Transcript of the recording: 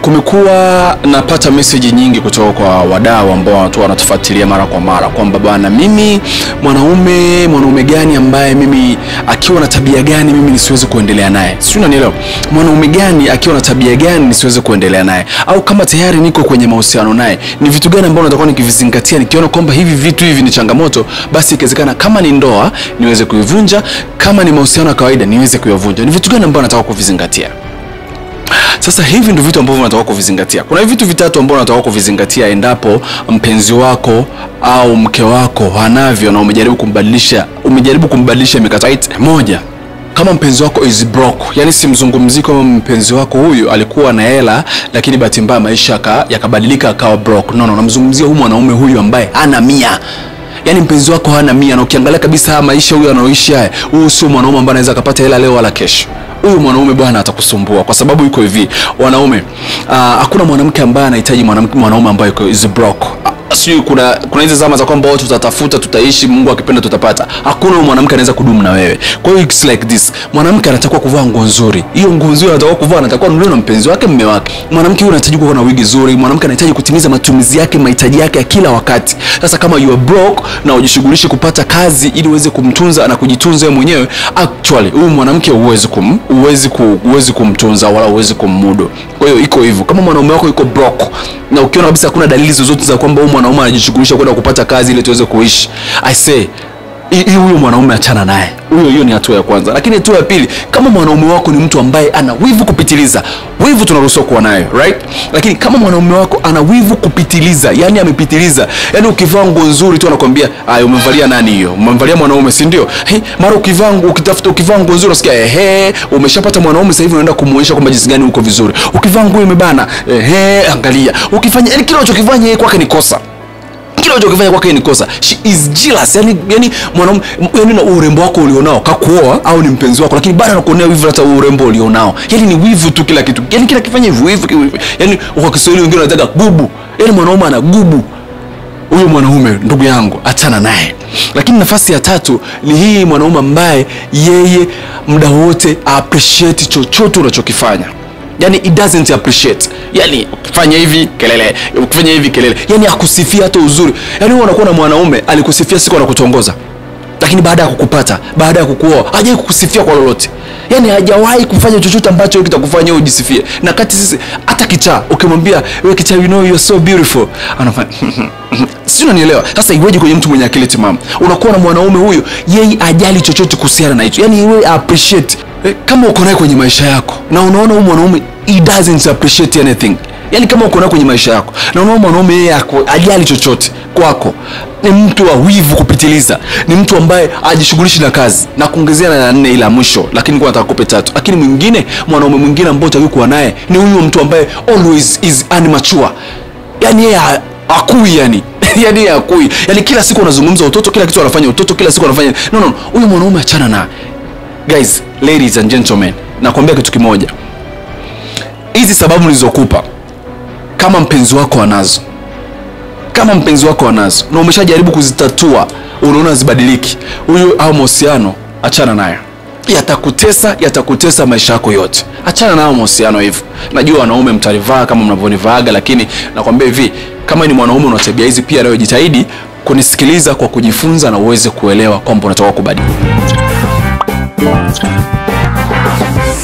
Kumekuwa napata message nyingi kutoka kwa wadau ambao wanatufuatilia mara kwa mara kwamba bwana, mimi mwanaume gani ambaye mimi akiwa na tabia gani mimi nisiweze kuendelea naye? Sio, unanielewa? Mwanaume gani akiwa na tabia gani nisiweze kuendelea naye? Au kama tayari niko kwenye mahusiano naye, ni vitu gani ambavyo natakuwa nikivizingatia nikiona kwamba hivi vitu hivi ni changamoto, basi ikiwezekana kama ni ndoa niweze kuivunja, kama ni mahusiano ya kawaida niweze kuyavunja. Ni vitu gani ambavyo nataka kuvizingatia? Sasa hivi ndio vitu ambavyo unataka kuvizingatia. Kuna vitu vitatu ambavyo unataka kuvizingatia endapo mpenzi wako au mke wako hanavyo na umejaribu kumbadilisha mikakati. Moja, kama mpenzi wako is broke, yani simzungumzii kama mpenzi wako huyu alikuwa na hela lakini bahati mbaya maisha yakabadilika akawa broke. No, namzungumzia huyu mwanaume huyu ambaye hana 100. Yani mpenzi wako hana 100 na ukiangalia kabisa maisha huyu anaoishi haya, huyu sio mwanaume ambaye anaweza kupata hela leo wala kesho. Huyu mwanaume bwana atakusumbua kwa sababu yuko hivi. Wanaume, hakuna mwanamke ambaye anahitaji mwanaume ambaye is broke. Sio kuna hizo zama za kwamba watu tutatafuta, tutaishi, Mungu akipenda tutapata. Hakuna mwanamke anaweza kudumu na wewe. Kwa hiyo it's like this. Mwanamke anatakiwa kuvaa nguo nzuri. Hiyo nguo nzuri anatakiwa kuvaa, anatakiwa nunuliwa na mpenzi wake, mume wake. Mwanamke huyu anahitaji kuwa na wigi nzuri. Mwanamke anahitaji kutimiza matumizi yake, mahitaji yake ya kila wakati. Sasa kama you are broke na ujishughulishe kupata kazi ili uweze kumtunza na kujitunza wewe mwenyewe, actually huyu mwanamke huwezi kumtunza wala huwezi kummudu. Kwa hiyo iko hivyo. Kama mwanaume wako yuko broke na ukiona kabisa hakuna dalili zozote za kwamba huyu mwanaume anajishughulisha kwenda kupata kazi ili tuweze kuishi, I say huyo mwanaume achana naye. Hiyo ni hatua ya kwanza. Lakini hatua ya pili, kama mwanaume wako ni mtu ambaye ana wivu kupitiliza, wivu tunaruhusiwa kuwa nayo, right? Lakini kama mwanaume wako ana wivu kupitiliza, yani amepitiliza, yani ukivaa nguo nzuri tu anakuambia, umevalia nani hiyo? Umemvalia mwanaume, si ndio? Mara ukivaa nguo nzuri unasikia umeshapata mwanaume, sasa hivi unaenda kumuonyesha kwamba jinsi gani uko vizuri. Ukivaa nguo imebana, angalia. Ukifanya yani kile unachokifanya yeye kwake ni kosa. Kile unachokifanya kwake ni kosa. She is jealous. Yani mwanaume, yani na urembo wako ulionao kakuoa au ni mpenzi wako, lakini bado anakuonea wivu hata urembo ulionao. Yani ni wivu tu kila kitu. Yani kila kifanya wivu. Yani kwa Kiswahili wengine wanataka gubu. Yani mwanaume ana gubu. Huyo mwanaume, ndugu yangu, achana naye. Lakini nafasi ya tatu ni hii mwanaume ambaye yeye muda wote appreciate chochote unachokifanya. Yani it doesn't appreciate. Yani ukifanya hivi kelele, ukifanya hivi kelele. Yani akusifia hata uzuri. Yani wewe unakuwa na mwanaume alikusifia siku anakutongoza, lakini baada ya kukupata, baada ya kukuoa, hajawahi kukusifia kwa lolote. Yani hajawahi kufanya chochote ambacho kitakufanya wewe ujisifie. Na kati sisi hata kichaa ukimwambia wewe kichaa, you know you are so beautiful, anafanya sio, unanielewa? Sasa iweje kwenye mtu mwenye akili timamu? Unakuwa na mwanaume huyo yeye ajali chochote kuhusiana na hicho. Yani wewe appreciate. Kama uko naye kwenye maisha yako na unaona huyu mwanaume he doesn't appreciate anything, yani kama uko naye kwenye maisha yako na unaona mwanaume yeye ajali chochote kwako, ni mtu wa wivu kupitiliza, ni mtu ambaye ajishughulishi na kazi, na kuongezea na 4 ila mwisho, lakini kwa nataka kukupe 3. Lakini mwanaume mwingine ambaye utakuwa naye ni huyo mtu ambaye always is immature. Yani yeye akui, yani akui. Yani kila siku anazungumza utoto, kila kitu anafanya utoto, kila siku anafanya. No, huyo mwanaume achana na. Guys, ladies and gentlemen, nakwambia kitu kimoja. Hizi sababu nilizokupa, kama mpenzi wako anazo, na umeshajaribu kuzitatua, unaona zibadiliki, huyo au mahusiano, achana naye. Yatakutesa maisha yako yote. Achana nao mahusiano hivyo. Najua wanaume mtalivaa kama mnavyonivaaga, lakini nakwambia hivi, kama ni mwanaume una tabia hizi, pia leo jitahidi kunisikiliza kwa kujifunza na uweze kuelewa kwamba unataka kubadilika.